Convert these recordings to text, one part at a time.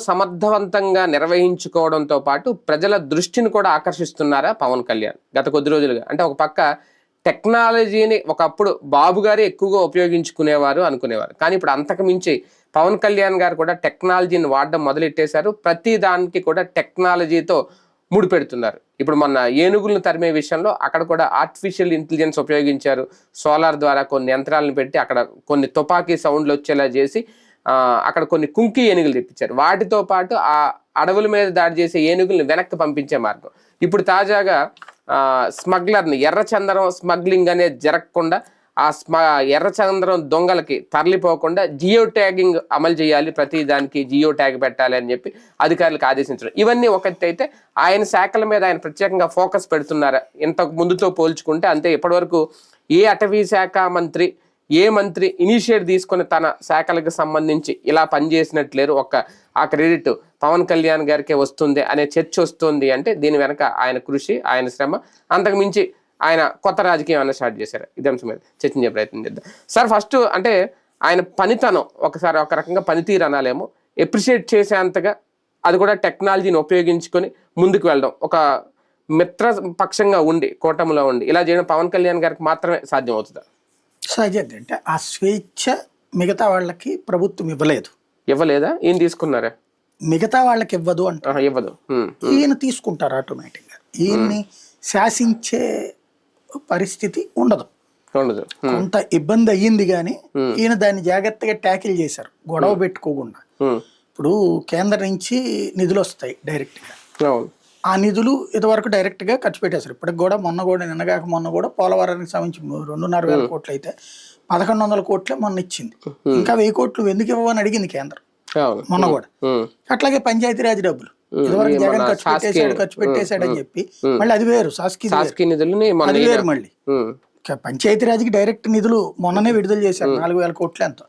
సమర్థవంతంగా నిర్వహించుకోవడంతో పాటు ప్రజల దృష్టిని కూడా ఆకర్షిస్తున్నారా పవన్ కళ్యాణ్ గత కొద్ది రోజులుగా? అంటే ఒక పక్క టెక్నాలజీని ఒకప్పుడు బాబు గారు ఎక్కువగా ఉపయోగించుకునేవారు అనుకునేవారు, కానీ ఇప్పుడు అంతకు మించి పవన్ కళ్యాణ్ గారు కూడా టెక్నాలజీని వాడడం మొదలెట్టేశారు. ప్రతి దానికి కూడా టెక్నాలజీతో ముడిపెడుతున్నారు. ఇప్పుడు మొన్న ఏనుగులను తరిమే విషయంలో అక్కడ కూడా ఆర్టిఫిషియల్ ఇంటెలిజెన్స్ ఉపయోగించారు. సోలార్ ద్వారా కొన్ని యంత్రాలను పెట్టి అక్కడ కొన్ని తుపాకీ సౌండ్లు వచ్చేలా చేసి అక్కడ కొన్ని కుంకి ఏనుగులు తెప్పించారు. వాటితో పాటు ఆ అడవుల మీద దాడి చేసే ఏనుగులను వెనక్కి పంపించే మార్గం. ఇప్పుడు తాజాగా స్మగ్లర్ని ఎర్రచందనం స్మగ్లింగ్ అనేది జరగకుండా ఆ ఎర్రచందనం దొంగలకి తరలిపోకుండా జియో ట్యాగింగ్ అమలు చేయాలి, ప్రతి దానికి జియో ట్యాగ్ పెట్టాలి అని చెప్పి అధికారులకు ఆదేశించడం. ఇవన్నీ ఒకటైతే ఆయన శాఖల మీద ఆయన ప్రత్యేకంగా ఫోకస్ పెడుతున్నారు ఇంతకు ముందుతో పోల్చుకుంటే. అంతే, ఇప్పటివరకు ఏ అటవీ శాఖ మంత్రి ఏ మంత్రి ఇనిషియేట్ తీసుకుని తన శాఖలకు సంబంధించి ఇలా పనిచేసినట్లేరు. ఆ క్రెడిట్ పవన్ కళ్యాణ్ గారికే వస్తుంది అనే చర్చ వస్తుంది. అంటే దీని వెనక ఆయన కృషి, ఆయన శ్రమ, అంతకు మించి ఆయన కొత్త రాజకీయం అన్న స్టార్ట్ చేశారు. ఇదే అంశం మీద చర్చించే ప్రయత్నం చేద్దాం. సార్, ఫస్ట్ అంటే ఆయన పనితనం ఒకసారి ఒక రకంగా పనితీరు అనాలేమో, ఎప్రిషియేట్ చేసేంతగా అది కూడా టెక్నాలజీని ఉపయోగించుకొని ముందుకు వెళ్ళడం, ఒక మిత్ర పక్షంగా ఉండి కూటమిలో ఉండి ఇలా చేయడం పవన్ కళ్యాణ్ గారికి మాత్రమే సాధ్యం అవుతుందా? సహజంగా అంటే ఆ స్వేచ్ఛ మిగతా వాళ్ళకి ప్రభుత్వం ఇవ్వలేదా? ఈయన తీసుకున్నారా? మిగతా వాళ్ళకి ఇవ్వదు అంటే ఇవ్వదు, ఈయన తీసుకుంటారు ఆటోమేటిక్గా. ఈయన్ని శాసించే పరిస్థితి ఉండదు. కొంత ఇబ్బంది అయ్యింది కానీ ఈయన దాన్ని జాగ్రత్తగా ట్యాకిల్ చేశారు, గొడవ పెట్టుకోకుండా. ఇప్పుడు కేంద్రం నుంచి నిధులు వస్తాయి డైరెక్ట్ గా, ఆ నిధులు ఇదివరకు డైరెక్ట్ గా ఖర్చు పెట్టేశారు. ఇప్పటికి కూడా మొన్న కూడా పోలవరానికి సంబంధించి 2,500 కోట్లు అయితే 1,100 కోట్లే మొన్న ఇచ్చింది. ఇంకా 1000 కోట్లు ఎందుకు ఇవ్వని అడిగింది కేంద్రం మొన్న కూడా. అట్లాగే పంచాయతీరాజ్ డబ్బులు ఇదివరకు జగన్ ఖర్చు పెట్టేశాడని చెప్పి మళ్ళీ అది వేరు, శాసకీయ నిధులు అది వేరు. మళ్ళీ పంచాయతీరాజ్కి డైరెక్ట్ నిధులు మొన్ననే విడుదల చేశారు 4,000 కోట్లు ఎంతో.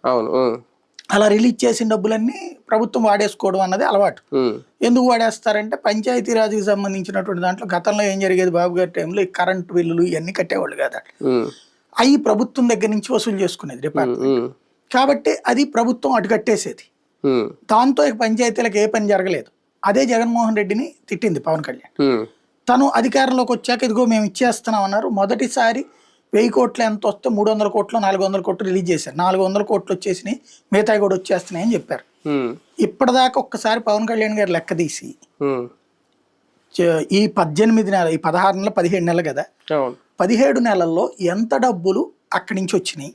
అలా రిలీజ్ చేసిన డబ్బులన్నీ ప్రభుత్వం వాడేసుకోవడం అన్నది అలవాటు. ఎందుకు వాడేస్తారంటే పంచాయతీరాజ్కి సంబంధించినటువంటి దాంట్లో గతంలో ఏం జరిగేది, బాబు గారి టైంలో ఈ కరెంటు బిల్లులు ఇవన్నీ కట్టేవాళ్ళు కదా, అవి ప్రభుత్వం దగ్గర నుంచి వసూలు చేసుకునేది డిపార్ట్మెంట్. కాబట్టి అది ప్రభుత్వం అటు కట్టేసేది. దాంతో ఇక పంచాయతీలకు ఏ పని జరగలేదు. అదే జగన్మోహన్ రెడ్డిని తిట్టింది పవన్ కళ్యాణ్. తను అధికారంలోకి వచ్చాక ఇదిగో మేము ఇచ్చేస్తున్నాం అన్నారు. మొదటిసారి 1000 కోట్లు ఎంత వస్తే 300 కోట్లు 400 కోట్లు రిలీజ్ చేశారు. 400 కోట్లు వచ్చేసినాయి, మిగతాయి కూడా వచ్చేస్తున్నాయని చెప్పారు. ఇప్పటిదాకా ఒక్కసారి పవన్ కళ్యాణ్ గారు లెక్క తీసి ఈ 18 నెలలు, ఈ 16 నెలలు 17 నెలలు కదా, 17 నెలల్లో ఎంత డబ్బులు అక్కడి నుంచి వచ్చినాయి,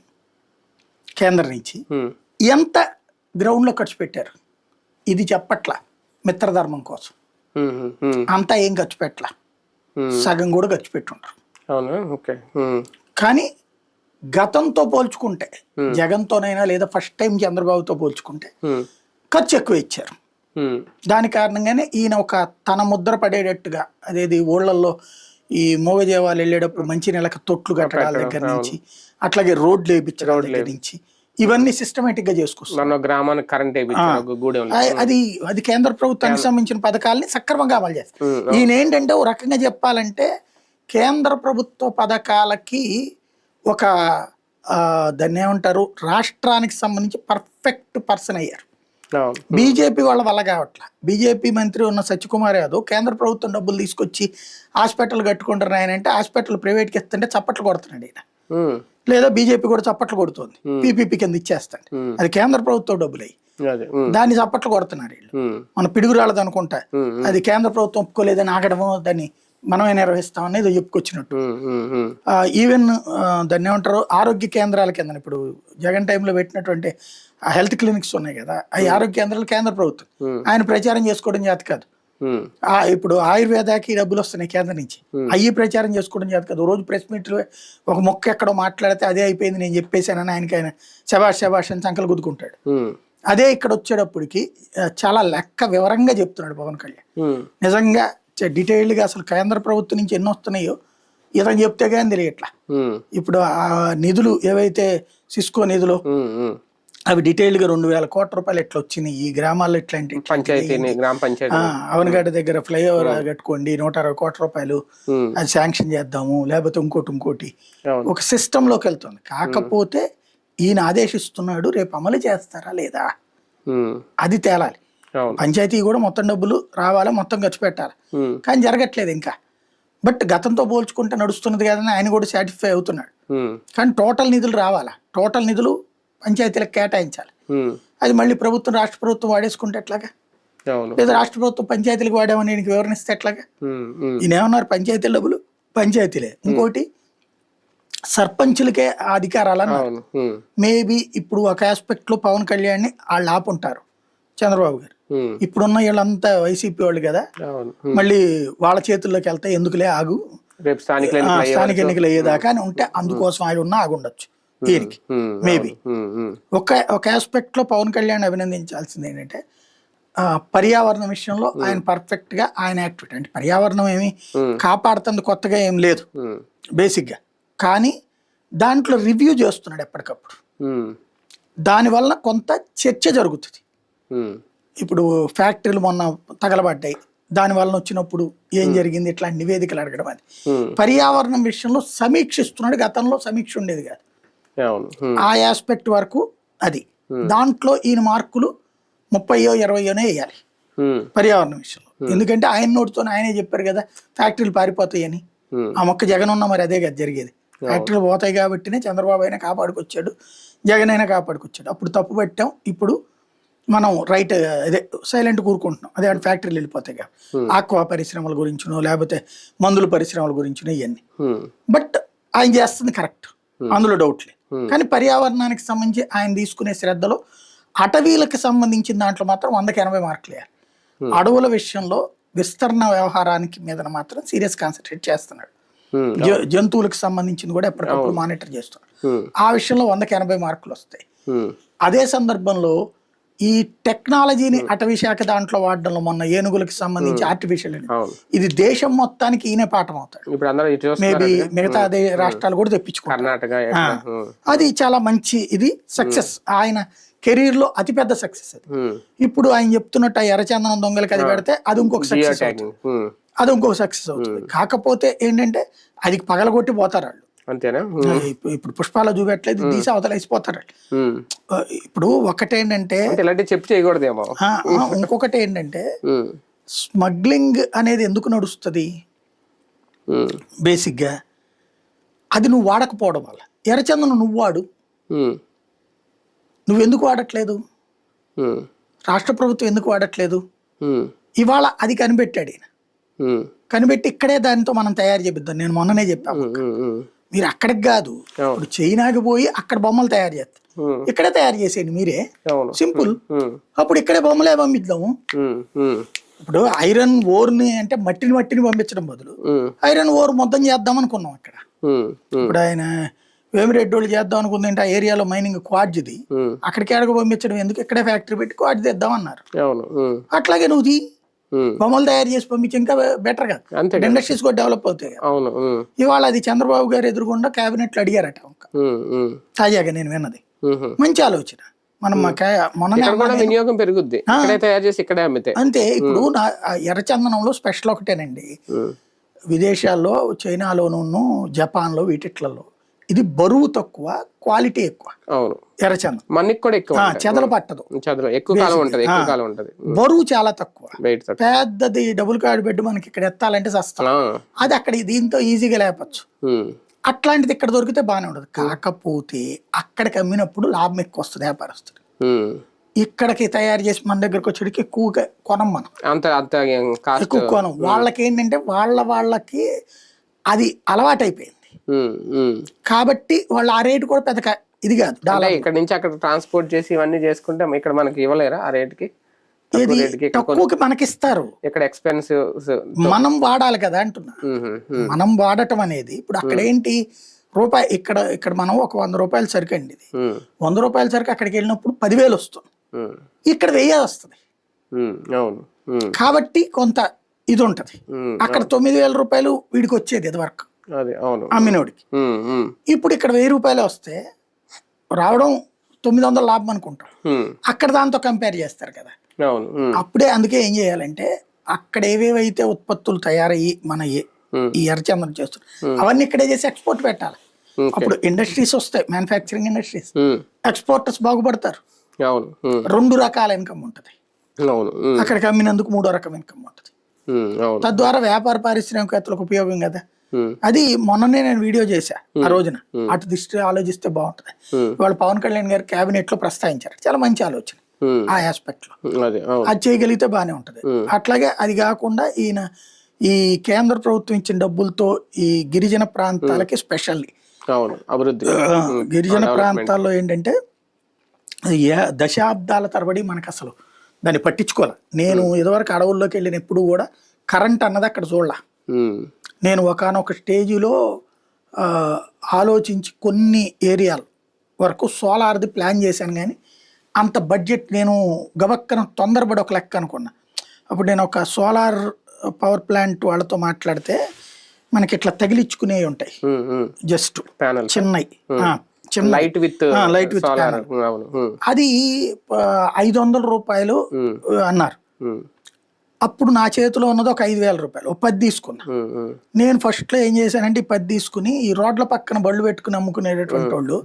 కేంద్రం నుంచి ఎంత గ్రౌండ్ లో ఖర్చు పెట్టారు, ఇది చెప్పట్లా. మిత్రధర్మం కోసం అంతా ఏం ఖర్చు పెట్టలా, సగం కూడా ఖర్చు పెట్టుంటారు. కానీ గతంతో పోల్చుకుంటే, జగన్తోనైనా లేదా ఫస్ట్ టైం చంద్రబాబుతో పోల్చుకుంటే ఖర్చు ఎక్కువ ఇచ్చారు. దాని కారణంగానే ఈయన ఒక తన ముద్ర పడేటట్టుగా, అదేది ఊళ్ళల్లో ఈ మోగజేవాలు వెళ్ళేటప్పుడు మంచి నెలకు తొట్లు కట్టడాల దగ్గర నుంచి, అట్లాగే రోడ్లు వేయించడం దగ్గర నుంచి ఇవన్నీ సిస్టమేటిక్ గా చేసుకొస్తున్నారు. అది కేంద్ర ప్రభుత్వానికి సంబంధించిన పథకాలని సక్రమంగా అమలు చేస్తారు. ఈయన ఏంటంటే ఓ రకంగా చెప్పాలంటే కేంద్ర ప్రభుత్వ పథకాలకి ఒక దాన్ని ఏమంటారు, రాష్ట్రానికి సంబంధించి పర్ఫెక్ట్ పర్సన్ అయ్యారు. బీజేపీ వాళ్ళ వల్ల కావట్లా. బీజేపీ మంత్రి ఉన్న సత్యకుమార్ యాదవ్ కేంద్ర ప్రభుత్వం డబ్బులు తీసుకొచ్చి హాస్పిటల్ కట్టుకుంటారు ఆయన అంటే, హాస్పిటల్ ప్రైవేట్కి ఇస్తుంటే చప్పట్లు కొడుతున్నాడు ఈయన. లేదా బీజేపీ కూడా చప్పట్లు కొడుతుంది, పీపీపీ కింద ఇచ్చేస్తాడు. అది కేంద్ర ప్రభుత్వం డబ్బులు అయ్యి దాన్ని చప్పట్లు కొడుతున్నారు వీళ్ళు. మన పిడుగురాళ్ళది అనుకుంటా, అది కేంద్ర ప్రభుత్వం ఒప్పుకోలేదని ఆగడము, దాన్ని మనమే నిర్వహిస్తామని ఏదో చెప్పుకొచ్చినట్టు. ఈవెన్ దాన్ని ఏమంటారు, ఆరోగ్య కేంద్రాల కింద ఇప్పుడు జగన్ టైంలో పెట్టినటువంటి హెల్త్ క్లినిక్స్ ఉన్నాయి కదా, అవి ఆరోగ్య కేంద్రాలు కేంద్ర ప్రభుత్వం. ఆయన ప్రచారం చేసుకోవడం చేత కాదు. ఇప్పుడు ఆయుర్వేదాకి డబ్బులు వస్తున్నాయి కేంద్రం నుంచి, అయ్యి ప్రచారం చేసుకోవడం చేత కాదు. రోజు ప్రెస్ మీట్లు ఒక మొక్క ఎక్కడో మాట్లాడితే అదే అయిపోయింది నేను చెప్పేశానని ఆయన శబాష్ అని సంకలు గుద్దుకుంటాడు. అదే ఇక్కడ వచ్చేటప్పటికి చాలా లెక్క వివరంగా చెప్తున్నాడు పవన్ కళ్యాణ్. నిజంగా డీటెయిల్డ్ గా అసలు కేంద్ర ప్రభుత్వం నుంచి ఎన్ని వస్తున్నాయో ఇతను చెప్తే కానీ తెలియట్లా. ఇప్పుడు ఆ నిధులు ఏవైతే సిస్కో నిధులు అవి డీటెయిల్డ్ గా 2,000 కోట్ల రూపాయలు ఎట్లా వచ్చినాయి, ఈ గ్రామాల్లో ఇట్లాంటి అవనగడ్డ దగ్గర ఫ్లైఓవర్ కట్టుకోండి 160 కోట్ల రూపాయలు అది శాంక్షన్ చేద్దాము, లేకపోతే ఇంకోటి ఒక సిస్టమ్ లోకి వెళ్తుంది. కాకపోతే ఈయన ఆదేశిస్తున్నాడు, రేపు అమలు చేస్తారా లేదా అది తేలాలి. అవును. పంచాయతీ కూడా మొత్తం డబ్బులు రావాలా, మొత్తం ఖర్చు పెట్టాలి. కానీ జరగట్లేదు ఇంకా. బట్ గతంతో పోల్చుకుంటే నడుస్తున్నది కదని ఆయన కూడా సాటిస్ఫై అవుతున్నాడు. కానీ టోటల్ నిధులు రావాలా, టోటల్ నిధులు పంచాయతీలకు కేటాయించాలి. అది మళ్ళీ ప్రభుత్వం, రాష్ట్ర ప్రభుత్వం వాడేసుకుంటే ఎట్లాగా? లేదా రాష్ట్ర ప్రభుత్వం పంచాయతీలకు వాడామని ఈయనకి వివరణిస్తే ఎట్లాగా? ఈయన ఏమన్నారు, పంచాయతీల డబ్బులు పంచాయతీలే. ఇంకోటి సర్పంచులకే అధికారాలు అన్నారు. మేబీ ఇప్పుడు ఒక ఆస్పెక్ట్ లో పవన్ కళ్యాణ్ ని వాళ్ళు ఆపుంటారు చంద్రబాబు గారు. ఇప్పుడున్న వీళ్ళంతా వైసీపీ వాళ్ళు కదా, మళ్ళీ వాళ్ళ చేతుల్లోకి వెళ్తే ఎందుకులే ఆగు, స్థానిక ఎన్నికలు అయ్యేదాకా అని ఉంటే అందుకోసం ఆయన ఉన్నా ఆగుండొచ్చు దీనికి. మేబీ ఒక ఆస్పెక్ట్ లో పవన్ కళ్యాణ్ అభినందించాల్సింది ఏంటంటే పర్యావరణ విషయంలో ఆయన పర్ఫెక్ట్ గా ఆయన యాక్టివిటీ. అంటే పర్యావరణం ఏమి కాపాడుతుంది కొత్తగా ఏం లేదు బేసిక్ గా, కానీ దాంట్లో రివ్యూ చేస్తున్నాడు ఎప్పటికప్పుడు. దానివల్ల కొంత చర్చ జరుగుతుంది. ఇప్పుడు ఫ్యాక్టరీలు మొన్న తగలబడ్డాయి, దాని వలన వచ్చినప్పుడు ఏం జరిగింది, ఇట్లాంటి నివేదికలు అడగడం. అది పర్యావరణం విషయంలో సమీక్షిస్తున్నాడు. గతంలో సమీక్ష ఉండేది కాదు ఆ ఆస్పెక్ట్ వరకు. అది దాంట్లో ఈయన మార్కులు 30 20 వేయాలి పర్యావరణ విషయంలో. ఎందుకంటే ఆయన నోటితో ఆయనే చెప్పారు కదా ఫ్యాక్టరీలు పారిపోతాయని. ఆ మొక్క జగన్ ఉన్నా మరి అదే కదా జరిగేది. ఫ్యాక్టరీలు పోతాయి కాబట్టినే చంద్రబాబు అయినా కాపాడుకొచ్చాడు, జగన్ అయినా కాపాడుకొచ్చాడు. అప్పుడు తప్పు పెట్టాం, ఇప్పుడు మనం రైట్ అదే సైలెంట్ కూరుకుంటున్నాం. అదే ఫ్యాక్టరీలు వెళ్ళిపోతాయి కదా, ఆక్వా పరిశ్రమల గురించినో లేకపోతే మందుల పరిశ్రమల గురించినో ఇవన్నీ. బట్ ఆయన చేస్తుంది కరెక్ట్, అందులో డౌట్ లేదు. కానీ పర్యావరణానికి సంబంధించి ఆయన తీసుకునే శ్రద్ధలో అటవీలకు సంబంధించిన దాంట్లో మాత్రం 100కి 80 మార్కులు వేయాలి. అడవుల విషయంలో విస్తరణ వ్యవహారానికి మీద మాత్రం సీరియస్ కాన్సన్ట్రేట్ చేస్తున్నాడు. జంతువులకు సంబంధించింది కూడా ఎప్పటికప్పుడు మానిటర్ చేస్తున్నాడు. ఆ విషయంలో 100కి 80 మార్కులు వస్తాయి. అదే సందర్భంలో ఈ టెక్నాలజీని అటవీ శాఖ దాంట్లో వాడడంలో మొన్న ఏనుగులకు సంబంధించి ఆర్టిఫిషియల్ ఇది దేశం మొత్తానికి ఈయన పాఠం అవుతాడు. మేబీ మిగతా అదే రాష్ట్రాలు కూడా తెప్పించుకుంటారు. అది చాలా మంచి ఇది సక్సెస్, ఆయన కెరీర్ లో అతిపెద్ద సక్సెస్ అది. ఇప్పుడు ఆయన చెప్తున్నట్టు ఆ ఎర్రచందనం దొంగలకి అది పెడితే అది ఇంకొక సక్సెస్ అవుతుంది, అది ఇంకొక సక్సెస్ అవుతుంది. కాకపోతే ఏంటంటే అది పగలగొట్టి పోతారు వాళ్ళు, అంతేనా? ఇప్పుడు పుష్పాలు చూపెట్టలేదు, తీసి అవతల వేసిపోతారు. ఇప్పుడు ఒకటేంటంటే చెప్పి చేయకూడదేమో. ఇంకొకటి ఏంటంటే స్మగ్లింగ్ అనేది ఎందుకు నడుస్తుంది బేసిక్ గా, అది నువ్వు వాడకపోవడం వల్ల. ఎర్రచందనం నువ్వు వాడు, నువ్వెందుకు వాడట్లేదు? రాష్ట్ర ప్రభుత్వం ఎందుకు వాడట్లేదు? ఇవాళ అది కనిపెట్టాడు ఈయన, కనిపెట్టి ఇక్కడే దానితో మనం తయారు చేపిద్దాం. నేను మొన్ననే చెప్పాను, మీరు అక్కడికి కాదు, ఇప్పుడు చైనాకి పోయి అక్కడ బొమ్మలు తయారు చేస్తారు, ఇక్కడే తయారు చేసేయండి మీరే, సింపుల్. అప్పుడు ఇక్కడే బొమ్మలే పంపిద్దాము. ఇప్పుడు ఐరన్ ఓర్ ని అంటే మట్టిని పంపించడం బదులు ఐరన్ ఓర్ మొత్తం చేద్దాం అనుకున్నాం అక్కడ. ఇప్పుడు ఆయన వేమిరెడ్డి వాళ్ళు చేద్దాం అనుకుంది అంటే ఆ ఏరియాలో మైనింగ్ క్వాడ్జ్ది, అక్కడికి ఎడగ పంపించడం ఎందుకు, ఇక్కడే ఫ్యాక్టరీ పెట్టి క్వాడ్జ్ తెద్దాం అన్నారు. అట్లాగే నువ్వు బొమ్మలు తయారు చేసి పంపించి ఇంకా బెటర్ కదా, ఇండస్ట్రీస్ కూడా డెవలప్ అవుతాయి. ఇవాళ అది చంద్రబాబు గారు ఎదురుకుండా క్యాబినెట్ లో అడిగారట తాజాగా నేను విన్నది. మంచి ఆలోచన. మనం వినియోగం పెరుగుద్ది అంతే. ఇప్పుడు ఎర్రచందనంలో స్పెషల్ ఒకటేనండి, విదేశాల్లో చైనాలోను జపాన్లో వీటిట్లలో ఇది బరువు తక్కువ, క్వాలిటీ ఎక్కువ. ఎర్రచందనం మనకి కూడా ఎక్కువ, చెదలు పట్టదు, ఎక్కువ కాలం ఉంటది, బరువు చాలా తక్కువ. పెద్దది డబుల్ కార్డ్ బెడ్ మనకి ఇక్కడ ఎత్తాలంటే సస్తా, అది అక్కడ దీంతో ఈజీగా లేపచ్చు. అట్లాంటిది ఇక్కడ దొరికితే బాగానే ఉండదు. కాకపోతే అక్కడికి అమ్మినప్పుడు లాభం ఎక్కువ వస్తుంది వ్యాపారస్తుడు. ఇక్కడికి తయారు చేసి మన దగ్గరకు వచ్చేటికి ఎక్కువగా కొనం, మనం ఎక్కువ కొనం. వాళ్ళకి ఏంటంటే వాళ్ళకి అది అలవాటు అయిపోయింది కాబట్టి వాళ్ళు ఆ రేటు కూడా పెద్ద ఇది కాదు. ఇక్కడ నుంచి అక్కడ ట్రాన్స్పోర్ట్ చేసి ఇవన్నీ చేసుకుంటే ఇక్కడ మనకి ఇవ్వలేరా ఆ రేటుకి? తక్కువకి మనకిస్తారు. ఇక్కడ ఎక్స్పెన్సివ్ మనం వాడాలి కదా అంటున్నా. మనం వాడటం అనేది ఇప్పుడు అక్కడ ఏంటి రూపాయి, ఇక్కడ మనం ఒక 100 రూపాయల సరుకు అండి, ఇది 100 రూపాయల సరుకు అక్కడికి వెళ్ళినప్పుడు 10,000 వస్తుంది, ఇక్కడ 1000 వస్తుంది. కాబట్టి కొంత ఇది ఉంటది. అక్కడ 9,000 రూపాయలు వీడికి వచ్చేది ఇది వరకు అమ్మినోడికి. ఇప్పుడు ఇక్కడ 1000 రూపాయలు వస్తే రావడం 900 లాభం అనుకుంటాం, అక్కడ దాంతో కంపేర్ చేస్తారు కదా. అప్పుడే అందుకే ఏం చేయాలంటే అక్కడ ఏవేవైతే ఉత్పత్తులు తయారయ్యి మన ఈ ఎర్రచందనం చేస్తున్నారు అవన్నీ ఇక్కడే చేసి ఎక్స్పోర్ట్ పెట్టాలి. అప్పుడు ఇండస్ట్రీస్ వస్తాయి, మ్యానుఫ్యాక్చరింగ్ ఇండస్ట్రీస్, ఎక్స్పోర్టర్స్ బాగుపడతారు. 2 రకాల ఇన్కమ్ ఉంటది. అవును. అక్కడికి అమ్మినందుకు మూడో రకం ఇన్కమ్ ఉంటుంది. అవును. తద్వారా వ్యాపార పారిశ్రామికవేత్తలకు ఉపయోగం కదా. ఉమ్, అది మొన్ననే నేను వీడియో చేశా ఆ రోజున. అటు దృష్టి ఆలోచిస్తే బాగుంటుంది. వాళ్ళు పవన్ కళ్యాణ్ గారు కేబినెట్ లో ప్రస్తావించారు, చాలా మంచి ఆలోచన ఉమ్, ఆ ఆస్పెక్ట్ లో. అదే అవును. అది చేయగలిగితే బాగానే ఉంటది. అట్లాగే అది కాకుండా ఈయన ఈ కేంద్ర ప్రభుత్వం ఇచ్చిన డబ్బులతో ఈ గిరిజన ప్రాంతాలకి స్పెషల్లీ అవును, అభివృద్ధి. గిరిజన డెవలప్మెంట్. ప్రాంతాల్లో ఏంటంటే దశాబ్దాల తరబడి మనకు అసలు దాన్ని పట్టించుకోవాలి. నేను ఇదివరకు అడవుల్లోకి వెళ్ళిన ఎప్పుడు కూడా కరెంట్ అన్నది అక్కడ చూడాల. నేను ఒకానొక స్టేజిలో ఆలోచించి కొన్ని ఏరియాల వరకు సోలార్ది ప్లాన్ చేశాను, కానీ అంత బడ్జెట్ నేను గబక్కన తొందరపడి ఒక లెక్క అనుకున్నా. అప్పుడు నేను ఒక సోలార్ పవర్ ప్లాంట్ వాళ్ళతో మాట్లాడితే మనకి ఇట్లా తగిలించుకునేవి ఉంటాయి, జస్ట్ చిన్నవి, light with light with panel. అది 500 రూపాయలు అన్నారు. అప్పుడు నా చేతిలో ఉన్నది ఒక 5,000 రూపాయలు, ఒక 10 తీసుకున్నా. నేను ఫస్ట్ లో ఏం చేశానంటే ఈ 10 తీసుకుని ఈ రోడ్ల పక్కన బళ్ళు పెట్టుకుని అమ్ముకునేటటువంటి వాళ్ళు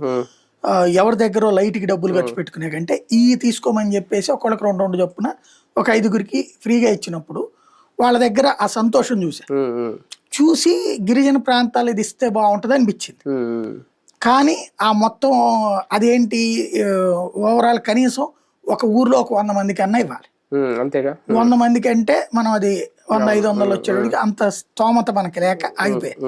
ఎవరి దగ్గర లైట్కి డబ్బులు ఖర్చు పెట్టుకునే కంటే ఈ తీసుకోమని చెప్పేసి ఒకళ్ళకి 2 చొప్పున ఒక 5గురికి ఫ్రీగా ఇచ్చినప్పుడు వాళ్ళ దగ్గర ఆ సంతోషం చూసి గిరిజన ప్రాంతాలు ఇది ఇస్తే బాగుంటుంది అనిపించింది. కానీ ఆ మొత్తం అదేంటి ఓవరాల్ కనీసం ఒక ఊర్లో ఒక 100 మందికి అన్నా ఇవ్వాలి. అంతేగా, 100 మందికి అంటే మనం అది 100-500 వచ్చేటికి అంత స్తోమత మనకి లేక ఆగిపోయాయి.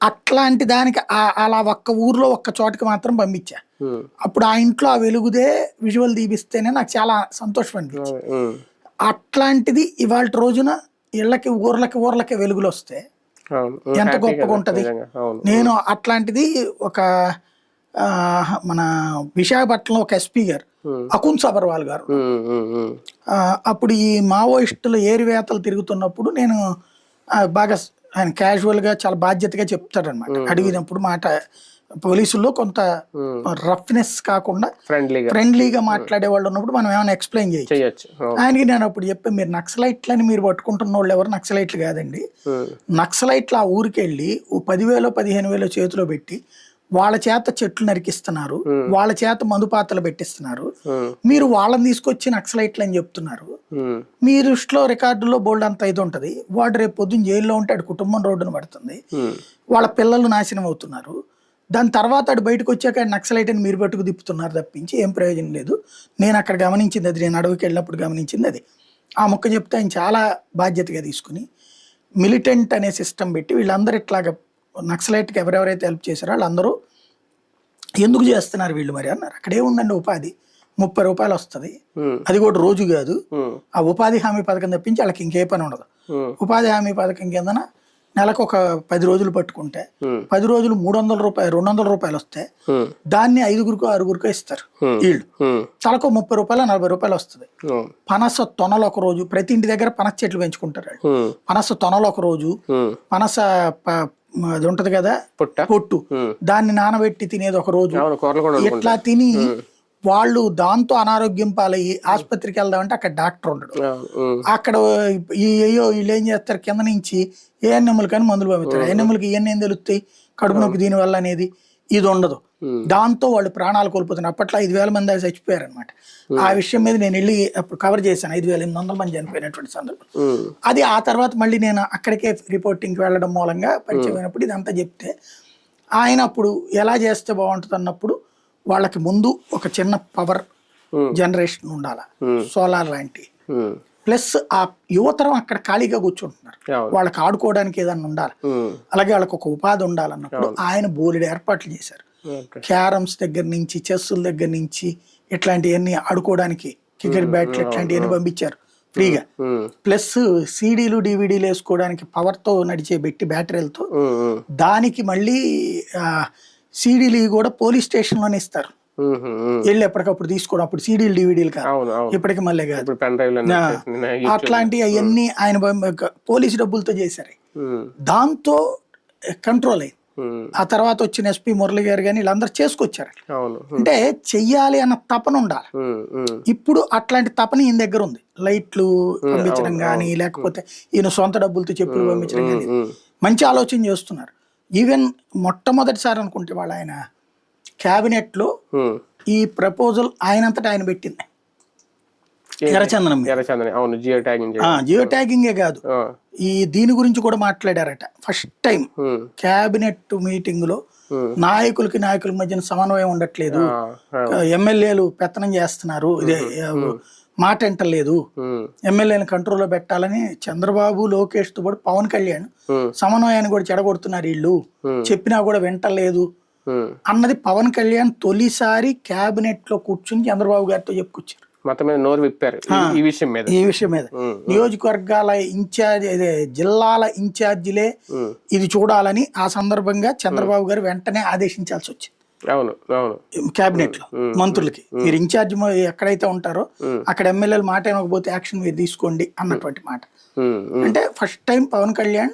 అట్లాంటి దానికి అలా ఒక్క ఊర్లో ఒక్క చోటకి మాత్రం పంపించా. అప్పుడు ఆ ఇంట్లో ఆ వెలుగుదే విజువల్ తీపిస్తేనే నాకు చాలా సంతోషం అనిపించింది. అట్లాంటిది ఇవాళ రోజున ఇళ్ళకి ఊర్లకి వెలుగులు వస్తే ఎంత గొప్పగా ఉంటది. నేను అట్లాంటిది ఒక మన విశాఖపట్నంలో ఒక ఎస్పీ గారు అకున్ సబర్వాల్ గారు, అప్పుడు ఈ మావోయిస్టులు ఏరివేతలు తిరుగుతున్నప్పుడు నేను బాగా ఆయన క్యాజువల్ గా చాలా బాధ్యతగా చెప్తాడనమాట. అడిగినప్పుడు మాట పోలీసుల్లో కొంత రఫ్నెస్ కాకుండా ఫ్రెండ్లీగా మాట్లాడే వాళ్ళు ఉన్నప్పుడు మనం ఏమైనా ఎక్స్ప్లెయిన్ చేయొచ్చు. ఆయనకి నేను అప్పుడు చెప్పాను, మీరు నక్సలైట్లని మీరు పట్టుకుంటున్న వాళ్ళు ఎవరు నక్సలైట్లు కాదండి. నక్సలైట్లు ఆ ఊరికి వెళ్ళి 10,000-15,000 చేతిలో పెట్టి వాళ్ళ చేత చెట్లు నరికిస్తున్నారు, వాళ్ళ చేత మందుపాతలు పెట్టిస్తున్నారు. మీరు వాళ్ళని తీసుకొచ్చి నక్సలైట్లు అని చెప్తున్నారు. మీ దృష్టిలో రికార్డుల్లో బోల్డ్ అంత ఇది ఉంటది. వాడు రేపు పొద్దున్న జైల్లో ఉంటే ఆడు కుటుంబం రోడ్డున పడుతుంది, వాళ్ళ పిల్లలు నాశనం అవుతున్నారు. దాని తర్వాత ఆడు బయటకు వచ్చాక నక్సలైట్ అని మీరు పట్టుకు తిప్పుతున్నారు తప్పించి ఏం ప్రయోజనం లేదు. నేను అక్కడ గమనించింది అది, నేను అడవికి వెళ్ళినప్పుడు గమనించింది అది. ఆ మొక్క చెప్తే ఆయన చాలా బాధ్యతగా తీసుకుని మిలిటెంట్ అనే సిస్టమ్ పెట్టి వీళ్ళందరూ ఇట్లాగా నక్సలైట్కి ఎవరెవరైతే హెల్ప్ చేశారో వాళ్ళందరూ ఎందుకు చేస్తున్నారు వీళ్ళు మరి అన్నారు. అక్కడ ఏముందండి, ఉపాధి 30 రూపాయలు వస్తుంది, అది కూడా రోజు కాదు. ఆ ఉపాధి హామీ పథకం తప్పించి వాళ్ళకి ఇంకే పని ఉండదు. ఉపాధి హామీ పథకం కిందన నెలకు ఒక 10 రోజులు పట్టుకుంటే 10 రోజులు 300 రూపాయలు 200 రూపాయలు వస్తే దాన్ని 5-6 ఇస్తారు. వీళ్ళు తలకు 30 రూపాయలు 40 రూపాయలు వస్తుంది. పనస తొనలు ఒక రోజు, ప్రతి ఇంటి దగ్గర పనస చెట్లు పెంచుకుంటారు. పనస తొనలు ఒక రోజు, పనస అది ఉంటది కదా పొట్టు, దాన్ని నానబెట్టి తినేది ఒక రోజు. ఇట్లా తిని వాళ్ళు దాంతో అనారోగ్యం పాలయ్యి ఆసుపత్రికి వెళ్దామంటే అక్కడ డాక్టర్ ఉండడు. అక్కడ వీళ్ళు ఏం చేస్తారు, కింద నుంచి ఏఎన్ఎంలు కానీ మందులు పంపిస్తారు. ఏఎన్ఎంలకి ఇవన్నీ ఏం తెలుస్తాయి, కడుపు నొప్పి దీనివల్ల అనేది ఇది ఉండదు. దాంతో వాళ్ళు ప్రాణాలు కోల్పోతున్నారు. అప్పట్లో 5,000 మంది అది చచ్చిపోయారు అనమాట. ఆ విషయం మీద నేను వెళ్ళి అప్పుడు కవర్ చేశాను, 5,800 మంది చనిపోయినటువంటి సందర్భం అది. ఆ తర్వాత మళ్ళీ నేను అక్కడికే రిపోర్టింగ్కి వెళ్ళడం మూలంగా పరిచయం అయినప్పుడు ఇదంతా చెప్తే ఆయన అప్పుడు ఎలా చేస్తే బాగుంటుంది అన్నప్పుడు వాళ్ళకి ముందు ఒక చిన్న పవర్ జనరేషన్ ఉండాలి, సోలార్ లాంటి. ప్లస్ ఆ యువతరం అక్కడ ఖాళీగా కూర్చుంటున్నారు, వాళ్ళకి ఆడుకోవడానికి ఏదన్నా ఉండాలి, అలాగే వాళ్ళకి ఒక ఉపాధి ఉండాలన్నప్పుడు ఆయన బోలెడు ఏర్పాట్లు చేశారు. క్యారమ్స్ దగ్గర నుంచి, చెస్సుల దగ్గర నుంచి ఇట్లాంటివన్నీ ఆడుకోవడానికి క్రికెట్ బ్యాట్లు ఇట్లాంటివన్నీ పంపించారు ఫ్రీగా. ప్లస్ సీడీలు డివిడీలు వేసుకోవడానికి పవర్తో నడిచే బ్యాటరీలతో, దానికి మళ్ళీ సీడీలు కూడా పోలీస్ స్టేషన్లోనే ఇస్తారు, వెళ్ళి ఎప్పటికప్పుడు తీసుకోవడం. అప్పుడు సీడీలు డివిడీలు కాదు, ఇప్పటికి మళ్ళీ కాదు. అట్లాంటి అవన్నీ ఆయన పోలీసు డబ్బులతో చేశారు. దాంతో కంట్రోల్ అయింది. ఆ తర్వాత వచ్చిన ఎస్పీ మురళి గారు కానీ వీళ్ళందరూ చేసుకొచ్చారు. అంటే చెయ్యాలి అన్న తపన ఉండాలి. ఇప్పుడు అట్లాంటి తపన ఈయన దగ్గర ఉంది. లైట్లు పంపించడం కానీ, లేకపోతే ఈయన సొంత డబ్బులతో చెప్పులు పంపించడం కానీ మంచి ఆలోచన చేస్తున్నారు. ఈవెన్ మొట్టమొదటిసారి అనుకుంటే వాళ్ళు ఆయన క్యాబినెట్ లో ఈ ప్రపోజల్ ఆయనంతటా ఆయన పెట్టింది. ఎర్రచందనం మీద. ఎర్రచందనం, అవును, జియో ట్యాగింగ్. జియో ట్యాగింగే కాదు, దీని గురించి కూడా మాట్లాడారట. ఫస్ట్ టైం క్యాబినెట్ మీటింగ్ లో నాయకుల మధ్యన సమన్వయం ఉండట్లేదు, ఎమ్మెల్యేలు పెత్తనం చేస్తున్నారు, ఇదే మాట ఎంటలేదు, ఎమ్మెల్యేని కంట్రోల్లో పెట్టాలని చంద్రబాబు లోకేష్ తో పాటు పవన్ కళ్యాణ్ సమన్వయాన్ని కూడా చెడగొడుతున్నారు వీళ్ళు, చెప్పినా కూడా వింటలేదు అన్నది పవన్ కళ్యాణ్ తొలిసారి క్యాబినెట్ లో కూర్చుని చంద్రబాబు గారితో చెప్పుకొచ్చారు. మొత్తం మీద నోరు విప్పారు ఈ విషయం మీద. నియోజకవర్గాల ఇన్ఛార్జ్, జిల్లాల ఇన్ఛార్జిలే ఇది చూడాలని ఆ సందర్భంగా చంద్రబాబు గారు వెంటనే ఆదేశించాల్సి వచ్చింది. అవును, క్యాబినెట్ లో మంత్రులకి, మీరు ఇన్ఛార్జ్ ఎక్కడైతే ఉంటారో అక్కడ ఎమ్మెల్యేలు మాట ఏమకపోతే యాక్షన్ మీరు తీసుకోండి అన్నటువంటి మాట. అంటే ఫస్ట్ టైం పవన్ కళ్యాణ్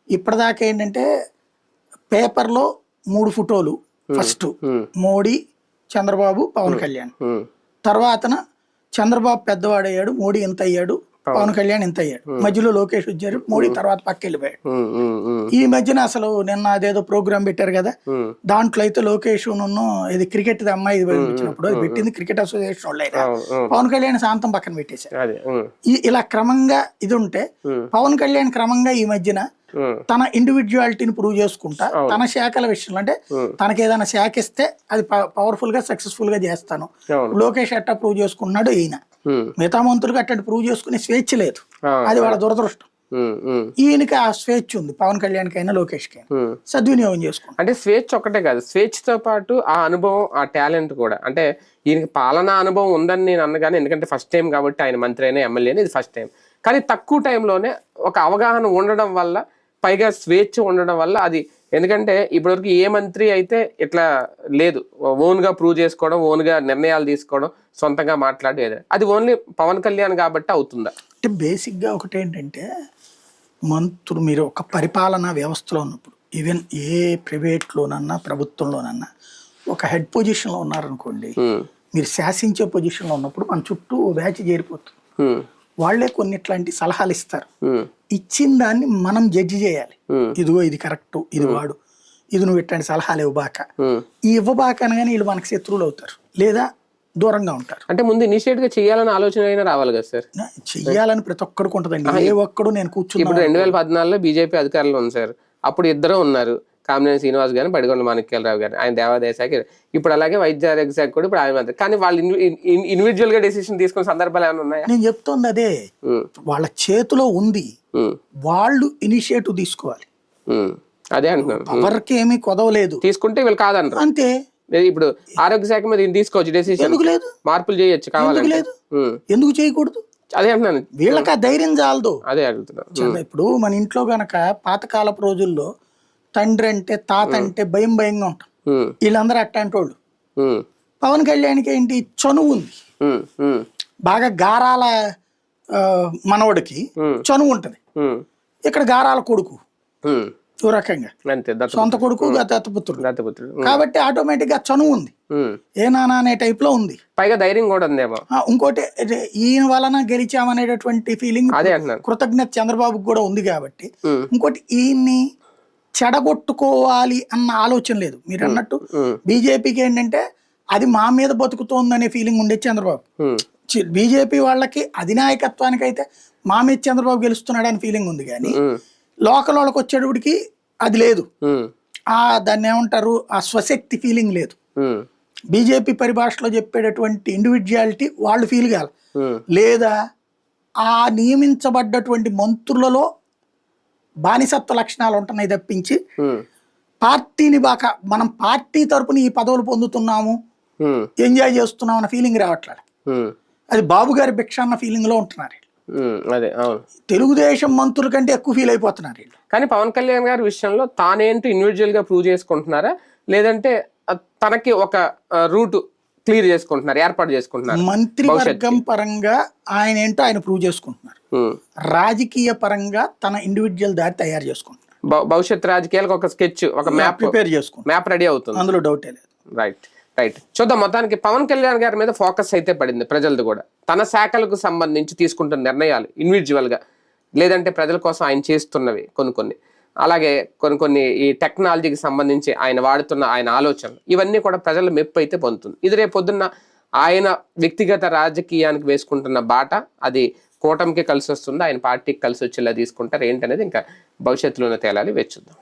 ఇప్పటిదాకా ఏంటంటే పేపర్లో 3 ఫోటోలు, ఫస్ట్ మోడీ, చంద్రబాబు, పవన్ కళ్యాణ్, తర్వాతన చంద్రబాబు పెద్దవాడయ్యాడు, మోడీ ఇంత అయ్యాడు, పవన్ కళ్యాణ్ ఇంత అయ్యాడు, మధ్యలో లోకేష్ వచ్చారు, మోడీ తర్వాత పక్కెళ్ళిపోయాడు. ఈ మధ్యన అసలు నిన్న అదేదో ప్రోగ్రామ్ పెట్టారు కదా, దాంట్లో అయితే లోకేష్ ఇది క్రికెట్ అమ్మాయి పంపించినప్పుడు అది పెట్టింది క్రికెట్ అసోసియేషన్ వాళ్ళే, పవన్ కళ్యాణ్ శాంతం పక్కన పెట్టేశారు. ఇలా క్రమంగా ఇది ఉంటే పవన్ కళ్యాణ్ క్రమంగా ఈ మధ్యన తన ఇండివిజువాలిటీని ప్రూవ్ చేసుకుంటా తన శాఖల విషయంలో, అంటే తనకి ఏదైనా శాఖ ఇస్తే అది పవర్ఫుల్ గా సక్సెస్ఫుల్ గా చేస్తాను, లోకేష్ అట్టా ప్రూవ్ చేసుకున్నాడు ఈయన. మిగతా మంత్రులకు అట్టంటి ప్రూవ్ చేసుకునే స్వేచ్ఛ లేదు, అది వాళ్ళ దురదృష్టం. ఈయనకి ఆ స్వేచ్ఛ ఉంది, పవన్ కళ్యాణ్కి అయినా లోకేష్ కి అయినా సద్వినియోగం చేసుకుంటాం. అంటే స్వేచ్ఛ ఒక్కటే కాదు, స్వేచ్ఛతో పాటు ఆ అనుభవం, ఆ టాలెంట్ కూడా. అంటే ఈయనకి పాలనా అనుభవం ఉందని నేను అన్నగానే, ఎందుకంటే ఫస్ట్ టైం కాబట్టి ఆయన మంత్రి అయినా ఎమ్మెల్యే అయినా ఇది ఫస్ట్ టైం. కానీ తక్కువ టైంలోనే ఒక అవగాహన ఉండడం వల్ల, పైగా స్వేచ్ఛ ఉండడం వల్ల అది, ఎందుకంటే ఇప్పటివరకు ఏ మంత్రి అయితే ఇట్లా లేదు, ఓన్గా ప్రూవ్ చేసుకోవడం, ఓన్గా నిర్ణయాలు తీసుకోవడం, సొంతంగా మాట్లాడేది, అది ఓన్లీ పవన్ కళ్యాణ్ కాబట్టి అవుతుందా? అంటే బేసిక్గా ఒకటి ఏంటంటే, మంత్రులు మీరు ఒక పరిపాలనా వ్యవస్థలో ఉన్నప్పుడు, ఈవెన్ ఏ ప్రైవేట్లోనన్నా ప్రభుత్వంలోనన్నా ఒక హెడ్ పొజిషన్లో ఉన్నారనుకోండి, మీరు శాసించే పొజిషన్లో ఉన్నప్పుడు మన చుట్టూ బ్యాచ్ చేరిపోతుంది, వాళ్లే కొన్ని ఇట్లాంటి సలహాలు ఇస్తారు. ఇచ్చిన దాన్ని మనం జడ్జి చేయాలి, ఇదిగో ఇది కరెక్ట్, ఇది వాడు, ఇది నువ్వు ఇట్లాంటి సలహాలు ఇవ్వబాక, ఈ ఇవ్వబాక అనగానే వీళ్ళు మనకు శత్రువులు అవుతారు లేదా దూరంగా ఉంటారు. అంటే ముందు ఇనిషియేట్ గా చేయాలని ఆలోచన అయినా రావాలి కదా సార్? చెయ్యాలని ప్రతి ఒక్కడికి ఉంటుందండి, ఏ ఒక్కడు నేను కూర్చుని. ఇప్పుడు 2014లో బీజేపీ అధికారంలో ఉంది సార్, అప్పుడు ఇద్దరు ఉన్నారు, కామినేని శ్రీనివాస్ గారు, బడిగొండ మాణిక్యాలరావు గారు, ఆయన దేవాదాయ శాఖ. ఇప్పుడు అలాగే వైద్య ఆరోగ్య శాఖ కూడా ఇప్పుడు ఆయన మంత్రి. కానీ వాళ్ళు ఇండివిజువల్ గా డెసిషన్ తీసుకునే సందర్భాలు ఏమైనా ఉన్నాయా? నేను చెప్తోంది అదే, వాళ్ళ చేతిలో ఉంది, వాళ్ళు ఇనిషియేటివ్ తీసుకోవాలి. అదే అంటున్నాను, ఎవరికి ఏమీ కొదవలేదు, తీసుకుంటే వీళ్ళు కాదంటారు అంతే. ఇప్పుడు ఆరోగ్య శాఖ మీద తీసుకోవచ్చు డెసిషన్, ఎందుకు లేదు, మార్పులు చేయొచ్చు, కావాలి లేదు, ఎందుకు చేయకూడదు? అదే అంటున్నాను, వీళ్ళకి ఆ ధైర్యం చాలదు. అదే అడుగుతున్నా. ఇప్పుడు మన ఇంట్లో గనక పాతకాలపు రోజుల్లో తండ్రి అంటే, తాత అంటే భయంగా ఉంటాం, వీళ్ళందరూ అట్లాంటి వాళ్ళు. పవన్ కళ్యాణ్కి ఏంటి, చనువు ఉంది, బాగా గారాల మనవడికి చనువు ఉంటది, ఇక్కడ గారాల కొడుకు ఓ రకంగా, సొంత కొడుకు దత్తపుత్రుడు కాబట్టి ఆటోమేటిక్ గా చనువు ఉంది, ఏ నానా అనే టైప్ లో ఉంది, పైగా ధైర్యం కూడా ఉందేమో. ఇంకోటి ఈయన వలన గెలిచామనేటటువంటి ఫీలింగ్, కృతజ్ఞత చంద్రబాబుకి కూడా ఉంది కాబట్టి. ఇంకోటి ఈయన్ని చెడగొట్టుకోవాలి అన్న ఆలోచన లేదు. మీరు అన్నట్టు బీజేపీకి ఏంటంటే అది మా మీద బతుకుతోందనే ఫీలింగ్ ఉండేది చంద్రబాబు. బీజేపీ వాళ్ళకి అధినాయకత్వానికి అయితే మా మీద చంద్రబాబు గెలుస్తున్నాడు అని ఫీలింగ్ ఉంది, కానీ లోకల్ వాళ్ళకి వచ్చేటప్పటికి అది లేదు. దాన్ని ఏమంటారు, ఆ స్వశక్తి ఫీలింగ్ లేదు. బీజేపీ పరిభాషలో చెప్పేటటువంటి ఇండివిజువాలిటీ వాళ్ళు ఫీల్ కావాలి, లేదా ఆ నియమించబడ్డటువంటి మంత్రులలో బానిసత్వ లక్షణాలు ఉంటున్నాయి తప్పించి పార్టీని బాగా మనం పార్టీ తరపున ఈ పదవులు పొందుతున్నాము, ఎంజాయ్ చేస్తున్నాం అన్న ఫీలింగ్ రావట్లేదు. అది బాబు గారి భిక్ష అన్న ఫీలింగ్ లో ఉంటున్నారు. అదే అవును, తెలుగుదేశం మంత్రుల కంటే ఎక్కువ ఫీల్ అయిపోతున్నారు వీళ్ళు. కానీ పవన్ కళ్యాణ్ గారి విషయంలో తానేంటో ఇండివిజువల్ గా ప్రూవ్ చేసుకుంటున్నారా, లేదంటే తనకి ఒక రూట్ క్లియర్ చేసుకుంటున్నారు, ఏర్పాటు చేసుకుంటున్నారు? మంత్రివర్గం పరంగా ఆయన ఏంటో ఆయన ప్రూవ్ చేసుకుంటున్నారు, రాజకీయ పరంగా తన ఇండివిజువల్ దారి తయారు చేసుకుంటున్నారు. భవిష్యత్ రాజకీయాలకు ఒక స్కెచ్, ఒక మ్యాప్ ప్రిపేర్ చేసుకుంటారు, మ్యాప్ రెడీ అవుతుంది, అందులో డౌటే లేదు. రైట్ చూద్దాం. మొత్తానికి పవన్ కళ్యాణ్ గారి మీద ఫోకస్ అయితే పడింది ప్రజలది కూడా, తన శాఖలకు సంబంధించి తీసుకుంటున్న నిర్ణయాలు ఇండివిజువల్ గా, లేదంటే ప్రజల కోసం ఆయన చేస్తున్నవి కొన్ని, అలాగే కొన్ని ఈ టెక్నాలజీకి సంబంధించి ఆయన వాడుతున్న ఆయన ఆలోచనలు, ఇవన్నీ కూడా ప్రజల మెప్పు అయితే పొందుతుంది. ఇది రేపు పొద్దున్న ఆయన వ్యక్తిగత రాజకీయానికి వేసుకుంటున్న బాట అది కూటమికి కలిసి వస్తుందా, ఆయన పార్టీకి కలిసి వచ్చేలా తీసుకుంటారు ఏంటనేది ఇంకా భవిష్యత్తులోనే తేలాలి, వేచి చూద్దాం.